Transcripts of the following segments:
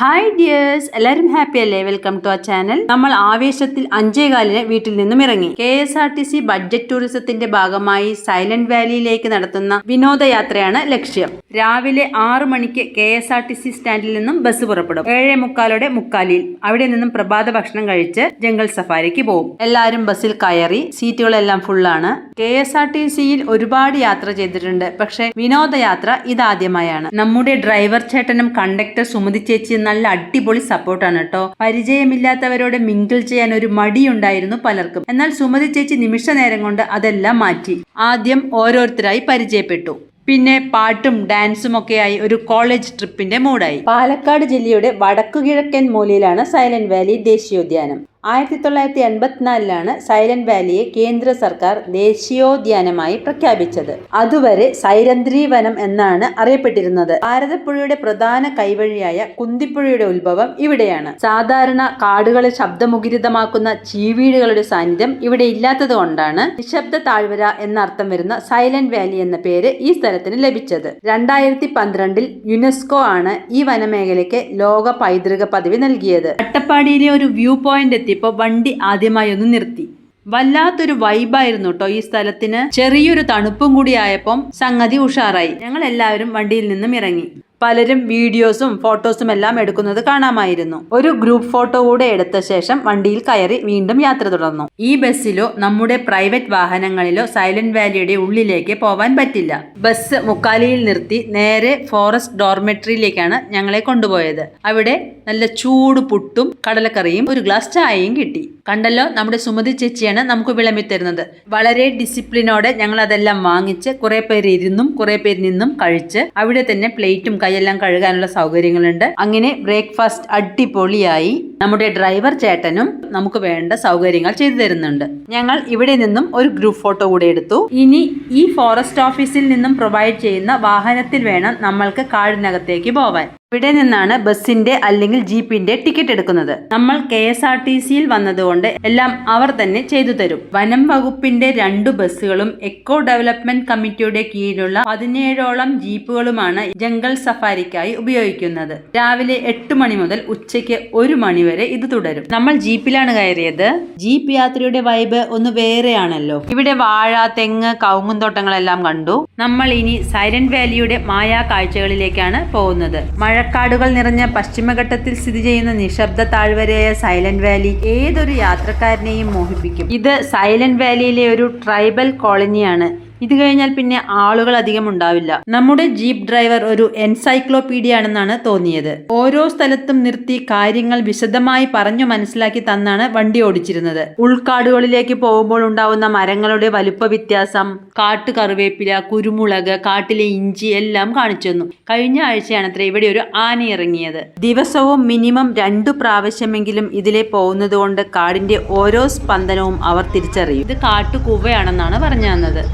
Hi dears, എല്ലാവരും happy അല്ലേ? Welcome to our channel. നമ്മൾ ആവേശത്തിൽ 5:15 വീട്ടിൽ നിന്നും ഇറങ്ങി. KSRTC ബഡ്ജറ്റ് ടൂറിസത്തിന്റെ ഭാഗമായി സൈലന്റ് വാലിയിലേക്ക് നടത്തുന്ന വിനോദയാത്രയാണ് ലക്ഷ്യം. രാവിലെ 6 മണിക്ക് KSRTC സ്റ്റാൻഡിൽ നിന്നും ബസ് പുറപ്പെടും. 7:45 മുക്കാലിൽ അവിടെ നിന്നും പ്രഭാത ഭക്ഷണം കഴിച്ച് ജംഗിൾ സഫാരിക്ക് പോകും. എല്ലാവരും ബസ്സിൽ കയറി. സീറ്റുകളെല്ലാം ഫുള്ളാണ്. KSRTCയിൽ ഒരുപാട് യാത്ര ചെയ്തിട്ടുണ്ട്, പക്ഷെ വിനോദയാത്ര ഇതാദ്യമായാണ്. നമ്മുടെ ഡ്രൈവർ ചേട്ടനും കണ്ടക്ടർ സുമതി ചേച്ചി നല്ല അടിപൊളി സപ്പോർട്ടാണ് കേട്ടോ. പരിചയമില്ലാത്തവരോട് മിങ്കിൾ ചെയ്യാൻ ഒരു മടിയുണ്ടായിരുന്നു പലർക്കും. എന്നാൽ സുമതി ചേച്ചി നിമിഷ നേരം കൊണ്ട് അതെല്ലാം മാറ്റി. ആദ്യം ഓരോരുത്തരായി പരിചയപ്പെട്ടു. പിന്നെ പാട്ടും ഡാൻസും ഒക്കെയായി ഒരു കോളേജ് ട്രിപ്പിന്റെ മൂഡായി. പാലക്കാട് ജില്ലയുടെ വടക്കുകിഴക്കൻ മൂലയിലാണ് സൈലന്റ് വാലി ദേശീയോദ്യാനം. 1984 സൈലന്റ് വാലിയെ കേന്ദ്ര സർക്കാർ ദേശീയോദ്യാനമായി പ്രഖ്യാപിച്ചത്. അതുവരെ സൈരന്ധ്രി വനം എന്നാണ് അറിയപ്പെട്ടിരുന്നത്. ഭാരതപ്പുഴയുടെ പ്രധാന കൈവഴിയായ കുന്തിപ്പുഴയുടെ ഉത്ഭവം ഇവിടെയാണ്. സാധാരണ കാടുകളെ ശബ്ദമുഖരിതമാക്കുന്ന ചീവീടുകളുടെ സാന്നിധ്യം ഇവിടെ ഇല്ലാത്തത് കൊണ്ടാണ് നിശബ്ദ താഴ്വര എന്നർത്ഥം വരുന്ന സൈലന്റ് വാലി എന്ന പേര് ഈ സ്ഥലത്തിന് ലഭിച്ചത്. 2012 യുനെസ്കോ ആണ് ഈ വനമേഖലയ്ക്ക് ലോക പൈതൃക പദവി നൽകിയത്. അട്ടപ്പാടിയിലെ ഒരു വ്യൂ പോയിന്റ് എത്തിയപ്പോ വണ്ടി ആദ്യമായി ഒന്ന് നിർത്തി. വല്ലാത്തൊരു വൈബായിരുന്നു കേട്ടോ ഈ സ്ഥലത്തിന്. ചെറിയൊരു തണുപ്പും കൂടി ആയപ്പം സംഗതി ഉഷാറായി. ഞങ്ങൾ എല്ലാവരും വണ്ടിയിൽ നിന്നും ഇറങ്ങി. പലരും വീഡിയോസും ഫോട്ടോസും എല്ലാം എടുക്കുന്നത് കാണാമായിരുന്നു. ഒരു ഗ്രൂപ്പ് ഫോട്ടോ കൂടെ എടുത്ത ശേഷം വണ്ടിയിൽ കയറി വീണ്ടും യാത്ര തുടർന്നു. ഈ ബസ്സിലോ നമ്മുടെ പ്രൈവറ്റ് വാഹനങ്ങളിലോ സൈലന്റ് വാലിയുടെ ഉള്ളിലേക്ക് പോവാൻ പറ്റില്ല. ബസ് മുക്കാലിയിൽ നിർത്തി നേരെ ഫോറസ്റ്റ് ഡോർമെട്രിയിലേക്കാണ് ഞങ്ങളെ കൊണ്ടുപോയത്. അവിടെ നല്ല ചൂട് പുട്ടും കടലക്കറിയും ഒരു ഗ്ലാസ് ചായയും കിട്ടി. കണ്ടല്ലോ, നമ്മുടെ സുമതി ചേച്ചിയാണ് നമുക്ക് വിളമ്പി തരുന്നത്. വളരെ ഡിസിപ്ലിനോടെ ഞങ്ങൾ അതെല്ലാം വാങ്ങിച്ച് കുറെ പേര് ഇരുന്നും കുറെ പേര് നിന്നും കഴിച്ച് അവിടെ തന്നെ പ്ലേറ്റും കൈയെല്ലാം കഴുകാനുള്ള സൗകര്യങ്ങളുണ്ട്. അങ്ങനെ ബ്രേക്ക്ഫാസ്റ്റ് അടിപൊളിയായി. നമ്മുടെ ഡ്രൈവർ ചേട്ടനും നമുക്ക് വേണ്ട സൗകര്യങ്ങൾ ചെയ്തു തരുന്നുണ്ട്. ഞങ്ങൾ ഇവിടെ നിന്നും ഒരു ഗ്രൂപ്പ് ഫോട്ടോ കൂടെ എടുത്തു. ഇനി ഈ ഫോറസ്റ്റ് ഓഫീസിൽ നിന്നും പ്രൊവൈഡ് ചെയ്യുന്ന വാഹനത്തിൽ വേണം നമ്മൾക്ക് കാടിനകത്തേക്ക് പോവാൻ. ഇവിടെ നിന്നാണ് ബസ്സിന്റെ അല്ലെങ്കിൽ ജീപ്പിന്റെ ടിക്കറ്റ് എടുക്കുന്നത്. നമ്മൾ KSRTCയിൽ വന്നതുകൊണ്ട് എല്ലാം അവർ തന്നെ ചെയ്തു തരും. വനം വകുപ്പിന്റെ 2 ബസ്സുകളും എക്കോ ഡെവലപ്മെന്റ് കമ്മിറ്റിയുടെ കീഴിലുള്ള 17ഓളം ജീപ്പുകളുമാണ് ജംഗിൾ സഫാരിക്കായി ഉപയോഗിക്കുന്നത്. രാവിലെ 8 മണി മുതൽ ഉച്ചയ്ക്ക് 1 മണി വരെ ഇത് തുടരും. നമ്മൾ ജീപ്പിലാണ് കയറിയത്. ജീപ്പ് യാത്രയുടെ വൈബ് ഒന്ന് വേറെയാണല്ലോ. ഇവിടെ വാഴ, തെങ്ങ്, കവുങ്ങുംതോട്ടങ്ങളെല്ലാം കണ്ടു. നമ്മൾ ഇനി സൈലന്റ് വാലിയുടെ മായാ കാഴ്ചകളിലേക്കാണ് പോകുന്നത്. മഴക്കാടുകൾ നിറഞ്ഞ പശ്ചിമഘട്ടത്തിൽ സ്ഥിതി ചെയ്യുന്ന നിശബ്ദ താഴ്വരയായ സൈലന്റ് വാലി ഏതൊരു യാത്രക്കാരനെയും മോഹിപ്പിക്കും. ഇത് സൈലന്റ് വാലിയിലെ ഒരു ട്രൈബൽ കോളനിയാണ്. ഇത് കഴിഞ്ഞാൽ പിന്നെ ആളുകൾ അധികം ഉണ്ടാവില്ല. നമ്മുടെ ജീപ്പ് ഡ്രൈവർ ഒരു എൻസൈക്ലോപീഡിയ ആണെന്നാണ് തോന്നിയത്. ഓരോ സ്ഥലത്തും നിർത്തി കാര്യങ്ങൾ വിശദമായി പറഞ്ഞു മനസ്സിലാക്കി തന്നാണ് വണ്ടി ഓടിച്ചിരുന്നത്. ഉൾക്കാടുകളിലേക്ക് പോകുമ്പോൾ ഉണ്ടാവുന്ന മരങ്ങളുടെ വലുപ്പ വ്യത്യാസം, കാട്ടുകറിവേപ്പില, കുരുമുളക്, കാട്ടിലെ ഇഞ്ചി എല്ലാം കാണിച്ചു തന്നു. കഴിഞ്ഞ ആഴ്ചയാണത്രേ ഇവിടെ ഒരു ആന ഇറങ്ങിയത്. ദിവസവും മിനിമം 2 പ്രാവശ്യമെങ്കിലും ഇതിലെ പോകുന്നത് കൊണ്ട് കാടിന്റെ ഓരോ സ്പന്ദനവും അവർ തിരിച്ചറിയും. ഇത് കാട്ടുകൂവയാണെന്നാണ് പറഞ്ഞു തന്നത്.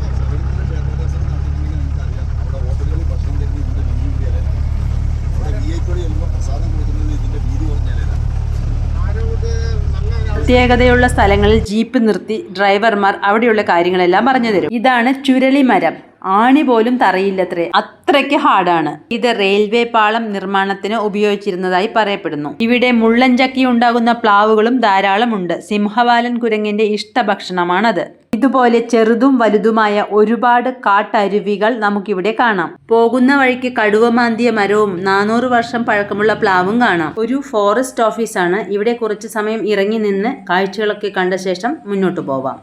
പ്രത്യേകതയുള്ള സ്ഥലങ്ങളിൽ ജീപ്പ് നിർത്തി ഡ്രൈവർമാർ അവിടെയുള്ള കാര്യങ്ങളെല്ലാം പറഞ്ഞു തരും. ഇതാണ് ചുരളി മരം. ആണി പോലും തറയില്ലത്രേ, അത്രയ്ക്ക് ഹാർഡാണ്. ഇത് റെയിൽവേ പാളം നിർമ്മാണത്തിന് ഉപയോഗിച്ചിരുന്നതായി പറയപ്പെടുന്നു. ഇവിടെ മുള്ളൻചക്കി ഉണ്ടാകുന്ന പ്ലാവുകളും ധാരാളം ഉണ്ട്. സിംഹവാലൻ കുരങ്ങിന്റെ ഇഷ്ടഭക്ഷണമാണത്. ഇതുപോലെ ചെറുതും വലുതുമായ ഒരുപാട് കാട്ടരുവികൾ നമുക്കിവിടെ കാണാം. പോകുന്ന വഴിക്ക് കടുവമാന്തിയ മരവും 400 വർഷം പഴക്കമുള്ള പ്ലാവും കാണാം. ഒരു ഫോറസ്റ്റ് ഓഫീസാണ്. ഇവിടെ കുറച്ചു സമയം ഇറങ്ങി നിന്ന് കാഴ്ചകളൊക്കെ കണ്ട ശേഷം മുന്നോട്ട് പോവാം.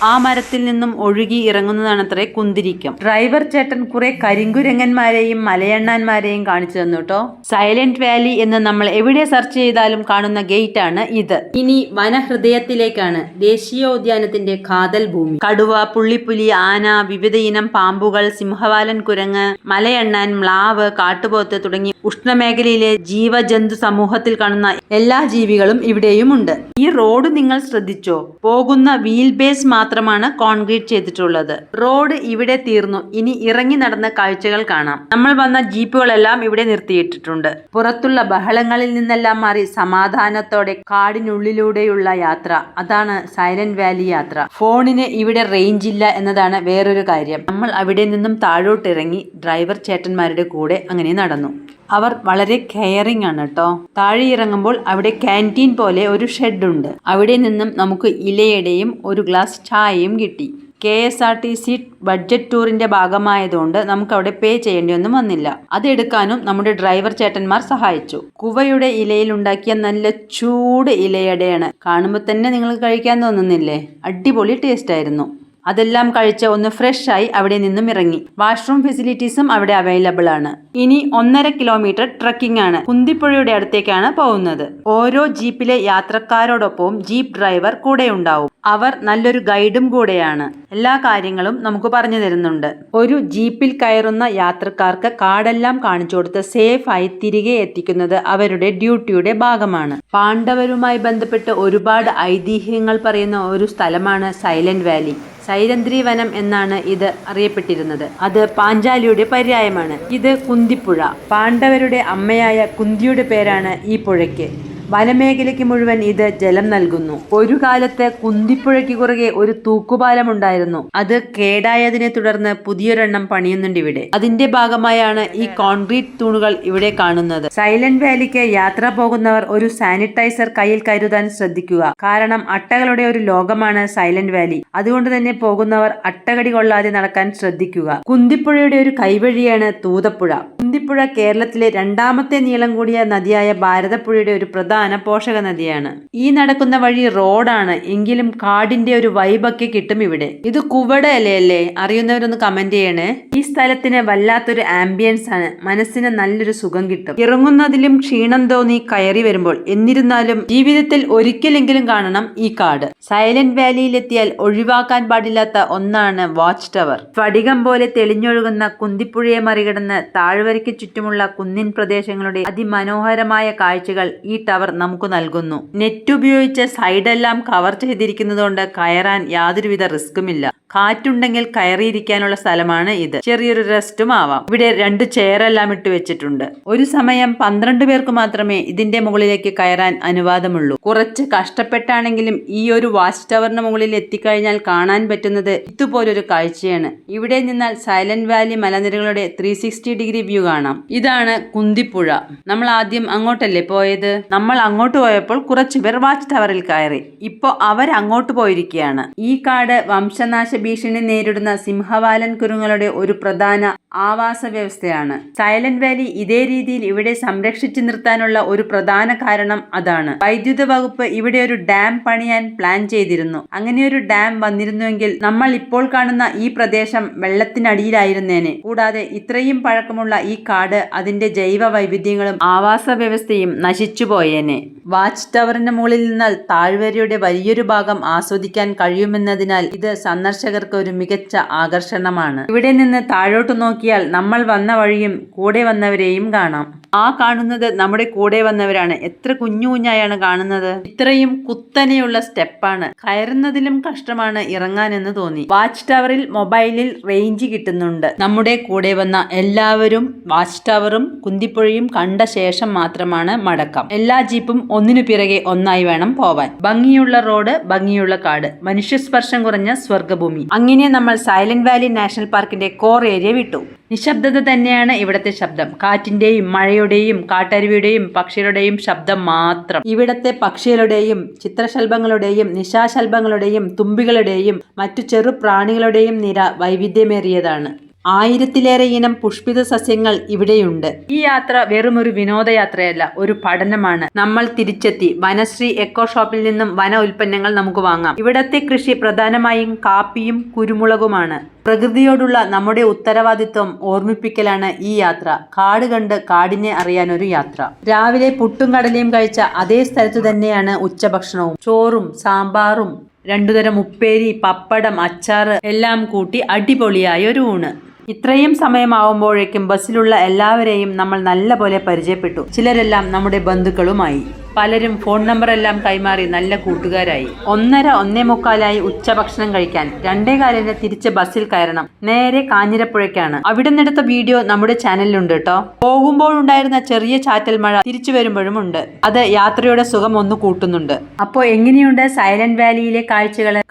ആ മരത്തിൽ നിന്നും ഒഴുകി ഇറങ്ങുന്നതാണത്രേ കുന്തിരിക്കം. ഡ്രൈവർ ചേട്ടൻ കുറെ കരിങ്കുരങ്ങന്മാരെയും മലയണ്ണാന്മാരെയും കാണിച്ചു തന്നു കേട്ടോ. സൈലന്റ് വാലി എന്ന് നമ്മൾ എവിടെ സെർച്ച് ചെയ്താലും കാണുന്ന ഗേറ്റ് ആണ് ഇത്. ഇനി വനഹൃദയത്തിലേക്കാണ്. ദേശീയോദ്യാനത്തിന്റെ കാതൽ ഭൂമി. കടുവ, പുള്ളിപ്പുലി, ആന, വിവിധ ഇനം പാമ്പുകൾ, സിംഹവാലൻ കുരങ്ങ്, മലയണ്ണാൻ, മ്ലാവ്, കാട്ടുപോത്ത് തുടങ്ങി ഉഷ്ണമേഖലയിലെ ജീവജന്തു സമൂഹത്തിൽ കാണുന്ന എല്ലാ ജീവികളും ഇവിടെയുമുണ്ട്. ഈ റോഡ് നിങ്ങൾ ശ്രദ്ധിച്ചോ? പോകുന്ന വീൽ ബേസ് മാത്രമാണ് കോൺക്രീറ്റ് ചെയ്തിട്ടുള്ളത്. റോഡ് ഇവിടെ തീർന്നു. ഇനി ഇറങ്ങി നടന്ന കാഴ്ചകൾ കാണാം. നമ്മൾ വന്ന ജീപ്പുകളെല്ലാം ഇവിടെ നിർത്തിയിട്ടിട്ടുണ്ട്. പുറത്തുള്ള ബഹളങ്ങളിൽ നിന്നെല്ലാം മാറി സമാധാനത്തോടെ കാടിനുള്ളിലൂടെയുള്ള യാത്ര, അതാണ് സൈലന്റ് വാലി യാത്ര. ഫോണിന് ഇവിടെ റേഞ്ച് ഇല്ല എന്നതാണ് വേറൊരു കാര്യം. നമ്മൾ അവിടെ നിന്നും താഴോട്ടിറങ്ങി ഡ്രൈവർ ചേട്ടന്മാരുടെ കൂടെ അങ്ങനെ നടന്നു. അവർ വളരെ കെയറിംഗ് ആണ് കേട്ടോ. താഴെ ഇറങ്ങുമ്പോൾ അവിടെ ക്യാൻറ്റീൻ പോലെ ഒരു ഷെഡ് ഉണ്ട്. അവിടെ നിന്നും നമുക്ക് ഇലയുടെയും ഒരു ഗ്ലാസ് ചായയും കിട്ടി. KSRTC ബഡ്ജറ്റ് ടൂറിന്റെ ഭാഗമായതുകൊണ്ട് നമുക്ക് അവിടെ പേ ചെയ്യേണ്ടിയൊന്നും വന്നില്ല. അതെടുക്കാനും നമ്മുടെ ഡ്രൈവർ ചേട്ടന്മാർ സഹായിച്ചു. കുവയുടെ ഇലയിൽ ഉണ്ടാക്കിയ നല്ല ചൂട് ഇലയടയാണ്. കാണുമ്പോൾ തന്നെ നിങ്ങൾക്ക് കഴിക്കാൻ തോന്നുന്നില്ലേ? അടിപൊളി ടേസ്റ്റ് ആയിരുന്നു. അതെല്ലാം കഴിച്ച് ഒന്ന് ഫ്രഷ് ആയി അവിടെ നിന്നും ഇറങ്ങി. വാഷ്റൂം ഫെസിലിറ്റീസും അവിടെ അവൈലബിൾ ആണ്. ഇനി 1.5 കിലോമീറ്റർ ട്രക്കിംഗ് ആണ്. കുന്തിപ്പുഴയുടെ അടുത്തേക്കാണ് പോകുന്നത്. ഓരോ ജീപ്പിലെ യാത്രക്കാരോടൊപ്പവും ജീപ്പ് ഡ്രൈവർ കൂടെ ഉണ്ടാവും. അവർ നല്ലൊരു ഗൈഡും കൂടെയാണ്. എല്ലാ കാര്യങ്ങളും നമുക്ക് പറഞ്ഞു തരുന്നുണ്ട്. ഒരു ജീപ്പിൽ കയറുന്ന യാത്രക്കാർക്ക് കാടെല്ലാം കാണിച്ചു കൊടുത്ത് സേഫ് ആയി തിരികെ എത്തിക്കുന്നത് അവരുടെ ഡ്യൂട്ടിയുടെ ഭാഗമാണ്. പാണ്ഡവരുമായി ബന്ധപ്പെട്ട് ഒരുപാട് ഐതിഹ്യങ്ങൾ പറയുന്ന ഒരു സ്ഥലമാണ് സൈലന്റ് വാലി. സൈരന്ധ്രി വനം എന്നാണ് ഇത് അറിയപ്പെട്ടിരുന്നത്. അത് പാഞ്ചാലിയുടെ പര്യായമാണ്. ഇത് കുന്തിപ്പുഴ. പാണ്ഡവരുടെ അമ്മയായ കുന്തിയുടെ പേരാണ് ഈ പുഴയ്ക്ക്. വനമേഖലയ്ക്ക് മുഴുവൻ ഇത് ജലം നൽകുന്നു. ഒരു കാലത്ത് കുന്തിപ്പുഴയ്ക്ക് കുറുകെ ഒരു തൂക്കുപാലം ഉണ്ടായിരുന്നു. അത് കേടായതിനെ തുടർന്ന് പുതിയൊരെണ്ണം പണിയുന്നുണ്ട് ഇവിടെ. അതിന്റെ ഭാഗമായാണ് ഈ കോൺക്രീറ്റ് തൂണുകൾ ഇവിടെ കാണുന്നത്. സൈലന്റ് വാലിക്ക് യാത്ര പോകുന്നവർ ഒരു സാനിറ്റൈസർ കയ്യിൽ കരുതാൻ ശ്രദ്ധിക്കുക. കാരണം അട്ടകളുടെ ഒരു ലോകമാണ് സൈലന്റ് വാലി. അതുകൊണ്ട് തന്നെ പോകുന്നവർ അട്ടകടി കൊള്ളാതെ നടക്കാൻ ശ്രദ്ധിക്കുക. കുന്തിപ്പുഴയുടെ ഒരു കൈവഴിയാണ് തൂതപ്പുഴ. കുന്തിപ്പുഴ കേരളത്തിലെ 2ാമത്തെ നീളം കൂടിയ നദിയായ ഭാരതപ്പുഴയുടെ ഒരു പ്രധാന പോഷക നദിയാണ്. ഈ നടക്കുന്ന വഴി റോഡാണ് എങ്കിലും കാടിന്റെ ഒരു വൈബൊക്കെ കിട്ടും ഇവിടെ. ഇത് കുവട അല്ലേ? അറിയുന്നവരൊന്ന് കമന്റ് ചെയ്യണേ. ഈ സ്ഥലത്തിന് വല്ലാത്തൊരു ആംബിയൻസ് ആണ്. മനസ്സിന് നല്ലൊരു സുഖം കിട്ടും. ഇറങ്ങുന്നതിലും ക്ഷീണം തോന്നി കയറി വരുമ്പോൾ. എന്നിരുന്നാലും ജീവിതത്തിൽ ഒരിക്കലെങ്കിലും കാണണം ഈ കാട്. സൈലന്റ് വാലിയിലെത്തിയാൽ ഒഴിവാക്കാൻ പാടില്ലാത്ത ഒന്നാണ് വാച്ച് ടവർ. സ്ഫടികം പോലെ തെളിഞ്ഞൊഴുകുന്ന കുന്തിപ്പുഴയെ മറികടന്ന് താഴ്വരയ്ക്ക് ചുറ്റുമുള്ള കുന്നിൻ പ്രദേശങ്ങളുടെ അതിമനോഹരമായ കാഴ്ചകൾ ഈ ടവർ നമുക്ക് നൽകുന്നു. നെറ്റ് ഉപയോഗിച്ച് സൈഡെല്ലാം കവർ ചെയ്തിരിക്കുന്നതുകൊണ്ട് കയറാൻ യാതൊരുവിധ റിസ്കുമില്ല. കാറ്റുണ്ടെങ്കിൽ കയറിയിരിക്കാനുള്ള സ്ഥലമാണ് ഇത്. ചെറിയൊരു റെസ്റ്റും ആവാം. ഇവിടെ 2 ചെയറെല്ലാം ഇട്ട് വെച്ചിട്ടുണ്ട്. ഒരു സമയം 12 പേർക്ക് മാത്രമേ ഇതിന്റെ മുകളിലേക്ക് കയറാൻ അനുവാദമുള്ളൂ. കുറച്ച് കഷ്ടപ്പെട്ടാണെങ്കിലും ഈ ഒരു വാച്ച് ടവറിന് മുകളിൽ എത്തിക്കഴിഞ്ഞാൽ കാണാൻ പറ്റുന്നത് ഇതുപോലൊരു കാഴ്ചയാണ്. ഇവിടെ നിന്നാൽ സൈലന്റ് വാലി മലനിരകളുടെ 360 ഡിഗ്രി വ്യൂ കാണാം. ഇതാണ് കുന്തിപ്പുഴ. നമ്മൾ ആദ്യം അങ്ങോട്ടല്ലേ പോയത്? നമ്മൾ അങ്ങോട്ട് പോയപ്പോൾ കുറച്ചു പേർ വാച്ച് ടവറിൽ കയറി. ഇപ്പോ അവർ അങ്ങോട്ട് പോയിരിക്കുകയാണ്. ഈ കാട് വംശനാശ ഭീഷണി നേരിടുന്ന സിംഹവാലൻ കുരുങ്ങളുടെ ഒരു പ്രധാന ആവാസ വ്യവസ്ഥയാണ്. സൈലന്റ് വാലി ഇതേ രീതിയിൽ ഇവിടെ സംരക്ഷിച്ചു നിർത്താനുള്ള ഒരു പ്രധാന കാരണം അതാണ്. വൈദ്യുത വകുപ്പ് ഇവിടെ ഒരു ഡാം പണിയാൻ പ്ലാൻ ചെയ്തിരുന്നു. അങ്ങനെ ഒരു ഡാം വന്നിരുന്നുവെങ്കിൽ നമ്മൾ ഇപ്പോൾ കാണുന്ന ഈ പ്രദേശം വെള്ളത്തിനടിയിലായിരുന്നേനെ. കൂടാതെ ഇത്രയും പഴക്കമുള്ള ഈ കാട് അതിന്റെ ജൈവ വൈവിധ്യങ്ങളും ആവാസ വ്യവസ്ഥയും നശിച്ചു പോയേനെ. വാച്ച് ടവറിന് മുകളിൽ നിന്നാൽ താഴ്വരയുടെ വലിയൊരു ഭാഗം ആസ്വദിക്കാൻ കഴിയുമെന്നതിനാൽ ഇത് സന്ദർശകർക്ക് ഒരു മികച്ച ആകർഷണമാണ്. ഇവിടെ നിന്ന് താഴോട്ട് നോക്കിയാൽ നമ്മൾ വന്ന വഴിയും കൂടെ വന്നവരെയും കാണാം. ആ കാണുന്നത് നമ്മുടെ കൂടെ വന്നവരാണ്. എത്ര കുഞ്ഞു കുഞ്ഞായാണ് കാണുന്നത്. ഇത്രയും കുത്തനെയുള്ള സ്റ്റെപ്പാണ്. കയറുന്നതിലും കഷ്ടമാണ് ഇറങ്ങാനെന്ന് തോന്നി. വാച്ച് ടവറിൽ മൊബൈലിൽ റേഞ്ച് കിട്ടുന്നുണ്ട്. നമ്മുടെ കൂടെ വന്ന എല്ലാവരും വാച്ച് ടവറും കുന്തിപ്പുഴയും കണ്ട ശേഷം മാത്രമാണ് മടക്കം. എല്ലാ ജീപ്പും ഒന്നിനു പിറകെ ഒന്നായി വേണം പോവാൻ. ഭംഗിയുള്ള റോഡ്, ഭംഗിയുള്ള കാട്, മനുഷ്യസ്പർശം കുറഞ്ഞ സ്വർഗഭൂമി. അങ്ങനെ നമ്മൾ സൈലന്റ് വാലി നാഷണൽ പാർക്കിന്റെ കോർ ഏരിയ വിട്ടു. നിശബ്ദത തന്നെയാണ് ഇവിടത്തെ ശബ്ദം. കാറ്റിന്റെയും മഴയുടെയും കാട്ടരുവിയുടെയും പക്ഷികളുടെയും ശബ്ദം മാത്രം. ഇവിടത്തെ പക്ഷികളുടെയും ചിത്രശലഭങ്ങളുടെയും നിശാശലഭങ്ങളുടെയും തുമ്പികളുടെയും മറ്റു ചെറു പ്രാണികളുടെയും നിര വൈവിധ്യമേറിയതാണ്. 1000-ലേറെ ഇനം പുഷ്പിത സസ്യങ്ങൾ ഇവിടെയുണ്ട്. ഈ യാത്ര വെറും ഒരു വിനോദയാത്രയല്ല, ഒരു പഠനമാണ്. നമ്മൾ തിരിച്ചെത്തി. വനശ്രീ എക്കോ ഷോപ്പിൽ നിന്നും വന ഉൽപ്പന്നങ്ങൾ നമുക്ക് വാങ്ങാം. ഇവിടത്തെ കൃഷി പ്രധാനമായും കാപ്പിയും കുരുമുളകുമാണ്. പ്രകൃതിയോടുള്ള നമ്മുടെ ഉത്തരവാദിത്വം ഓർമ്മിപ്പിക്കലാണ് ഈ യാത്ര. കാട് കണ്ട് കാടിനെ അറിയാനൊരു യാത്ര. രാവിലെ പുട്ടും കടലയും കഴിച്ച അതേ സ്ഥലത്തു തന്നെയാണ് ഉച്ചഭക്ഷണവും. ചോറും സാമ്പാറും 2 തരം ഉപ്പേരി, പപ്പടം, അച്ചാറ് എല്ലാം കൂട്ടി അടിപൊളിയായ ഒരു ഊണ്. ഇത്രയും സമയമാവുമ്പോഴേക്കും ബസ്സിലുള്ള എല്ലാവരെയും നമ്മൾ നല്ല പോലെ പരിചയപ്പെട്ടു. ചിലരെല്ലാം നമ്മുടെ ബന്ധുക്കളുമായി. പലരും ഫോൺ നമ്പറെല്ലാം കൈമാറി നല്ല കൂട്ടുകാരായി. 1:30-1:45 ഉച്ചഭക്ഷണം കഴിക്കാൻ 2:15 തിരിച്ച് ബസ്സിൽ കയറണം. നേരെ കാഞ്ഞിരപ്പുഴയ്ക്കാണ്. അവിടെ നിന്നെടുത്ത വീഡിയോ നമ്മുടെ ചാനലിലുണ്ട് കേട്ടോ. പോകുമ്പോഴുണ്ടായിരുന്ന ചെറിയ ചാറ്റൽ മഴ തിരിച്ചു വരുമ്പോഴും ഉണ്ട്. അത് യാത്രയുടെ സുഖം ഒന്ന് കൂട്ടുന്നുണ്ട്. അപ്പോൾ എങ്ങനെയുണ്ട് സൈലന്റ് വാലിയിലെ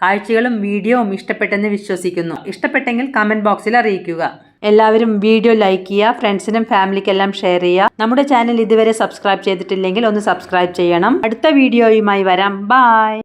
കാഴ്ചകളും വീഡിയോവും ഇഷ്ടപ്പെട്ടെന്ന് വിശ്വസിക്കുന്നു. ഇഷ്ടപ്പെട്ടെങ്കിൽ കമന്റ് ബോക്സിൽ അറിയിക്കുക. എല്ലാവരും വീഡിയോ ലൈക്ക് ചെയ്യുക, ഫ്രണ്ട്സിനും ഫാമിലിക്കെല്ലാം ഷെയർ ചെയ്യുക. നമ്മുടെ ചാനൽ ഇതുവരെ സബ്സ്ക്രൈബ് ചെയ്തിട്ടില്ലെങ്കിൽ ഒന്ന് സബ്സ്ക്രൈബ് ചെയ്യണം. അടുത്ത വീഡിയോയുമായി വരാം. ബൈ.